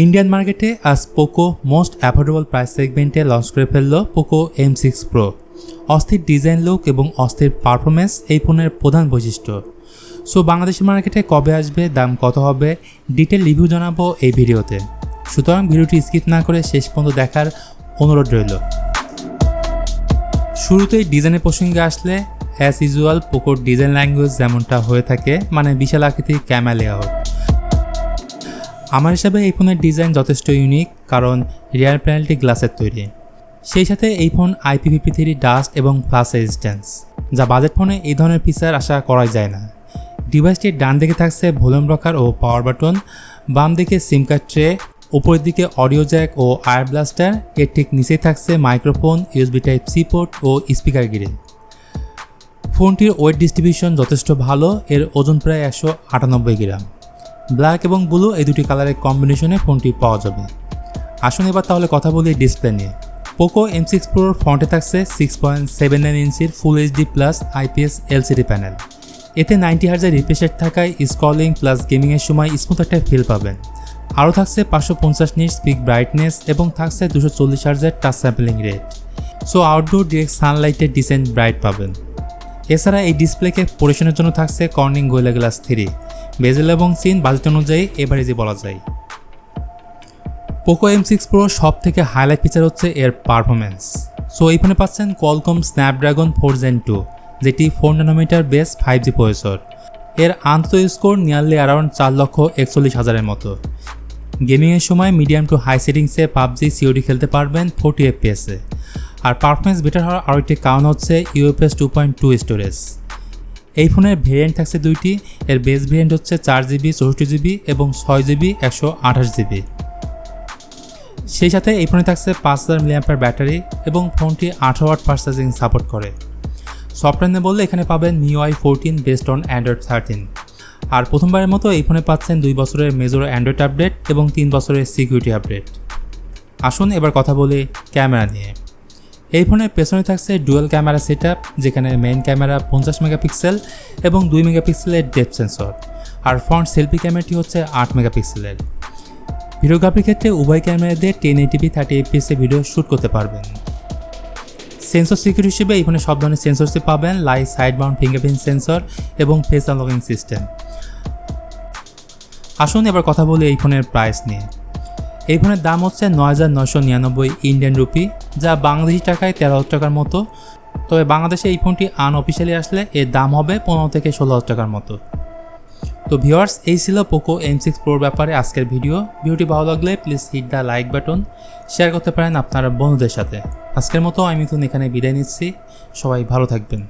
Indian মার্কেটে আজ Poco most affordable price সেগমেন্টে লঞ্চ করে ফেলল পোকো M6 Pro। অস্থির ডিজাইন লুক এবং অস্থির পারফরমেন্স এই ফোনের প্রধান বৈশিষ্ট্য। সো বাংলাদেশি মার্কেটে কবে আসবে, দাম কত হবে, ডিটেল রিভিউ জানাবো এই ভিডিওতে। সুতরাং ভিডিওটি স্কিপ না করে শেষ পর্যন্ত দেখার অনুরোধ রইল। শুরুতেই ডিজাইনের প্রসঙ্গে আসলে অ্যাজ ইউজুয়াল পোকোর ডিজাইন ল্যাঙ্গুয়েজ যেমনটা হয়ে থাকে, মানে বিশাল আকৃতির ক্যামেরা লেআউট। আমার হিসাবে এই ফোনের ডিজাইন যথেষ্ট ইউনিক, কারণ রিয়ার প্যানেলটি গ্লাসের তৈরি। সেই সাথে এই ফোন IP53 ডাস্ট এবং ফ্লাশ রেজিস্ট্যান্স, যা বাজেট ফোনে এই ধরনের ফিচার আশা করা যায় না। ডিভাইসটির ডান দিকে থাকছে ভলিউম রকার ও পাওয়ার বাটন, বাম দিকে সিম কার্ড ট্রে, উপরের দিকে অডিও জ্যাক ও আয়ার ব্লাস্টার, এর ঠিক নিচেই থাকছে মাইক্রোফোন, USB Type-C পোর্ট ও স্পিকার গ্রিল। ফোনটির ওয়েট ডিস্ট্রিবিউশন যথেষ্ট ভালো, এর ওজন প্রায় 198 গ্রাম। ব্ল্যাক এবং ব্লু এই দুটি কালারের কম্বিনেশনে ফোনটি পাওয়া যাবে। আসুন এবার তাহলে কথা বলি ডিসপ্লে নিয়ে। পোকো M6 Proর ফ্রন্টে থাকছে 6.79 ইঞ্চির ফুল HD plus IPS LCD panel. এতে 90 হার্জের রিফ্রেশ রেট থাকায় স্ক্রলিং প্লাস গেমিংয়ের সময় স্মুথ একটা ফিল পাবেন। আরও থাকছে 550 নিটস পিক ব্রাইটনেস এবং থাকছে 240 হার্জের touch sampling rate. So outdoor direct সানলাইটের ডিসেন্ট ব্রাইট পাবেন। এছাড়া এই ডিসপ্লেকে পরিবেশনের জন্য থাকছে কর্নিং গোরিলা গ্লাস 3। বেজেল এবং সিন বাজেট অনুযায়ী এভারেজে বলা যায়। পোকো M6 Pro সব থেকে হাইলাইট ফিচার হচ্ছে এর পারফরমেন্স। সো এই ফোনে পাচ্ছেন কোয়ালকম স্ন্যাপড্রাগন 4 Gen 2, যেটি 4 ন্যানোমিটার বেস 5G প্রসেসর। এর আন্তঃ স্কোর নিয়ারলি অ্যারাউন্ড 4,41,000-এর মতো। গেমিংয়ের সময় মিডিয়াম টু হাই সেটিংসে PUBG COD খেলতে পারবেন 40 FPS-এ। আর পারফরমেন্স বেটার হওয়ার আরও একটি কারণ হচ্ছে UFS 2.2 স্টোরেজ। এই ফোনের ভেরিয়েন্ট থাকছে দুইটি। এর বেস ভেরিয়েন্ট হচ্ছে 4GB 64GB এবং 6GB 128GB। সেই সাথে এই ফোনে থাকছে 5000 mAh ব্যাটারি এবং ফোনটি 18 ওয়াট ফাস্ট চার্জিং সাপোর্ট করে। সফটওয়্যার নিয়ে বললে এখানে পাবেন MIUI 14 বেসড অন Android 13। আর প্রথমবারের মতো এই ফোনে পাচ্ছেন 2 বছরের মেজর অ্যান্ড্রয়েড আপডেট এবং 3 বছরের সিকিউরিটি আপডেট। আসুন এবার কথা বলি ক্যামেরা নিয়ে। এই ফোনের পেছনে থাকছে ডুয়াল ক্যামেরা সেটআপ, যেখানে মেইন ক্যামেরা 50 মেগাপিক্সেল এবং 2 মেগাপিক্সেলের ডেপথ সেন্সর। আর ফ্রন্ট সেলফি ক্যামেরাটি হচ্ছে 8 মেগাপিক্সেলের। ভিডিওগ্রাফির ক্ষেত্রে উভয় ক্যামেরা দিয়ে 1080p 30 fps ভিডিও শ্যুট করতে পারবেন। সেন্সর সিকিউরিটি হিসেবে এই ফোনে সব ধরনের সেন্সরসই পাবেন, like side Mount fingerprint sensor এবং ফেস আনলকিং সিস্টেম। আসুন এবার কথা বলি এই ফোনের প্রাইস নিয়ে। এই ফোনের দাম হচ্ছে 9,999 ইন্ডিয়ান রুপি, যা বাংলাদেশি টাকায় 13,000 টাকার মতো। তবে বাংলাদেশে এই ফোনটি আনঅফিসিয়ালি আসলে এর দাম হবে 15 থেকে 16,000 টাকার মতো। তো ভিউয়ার্স, এই ছিল পোকো M6 Proর ব্যাপারে আজকের ভিডিওটি ভালো লাগলে please hit the like button, share করতে পারেন আপনার বন্ধুদের সাথে। আজকের মতো আমি মিথুন এখানে বিদায় নিচ্ছি। সবাই ভালো থাকবেন।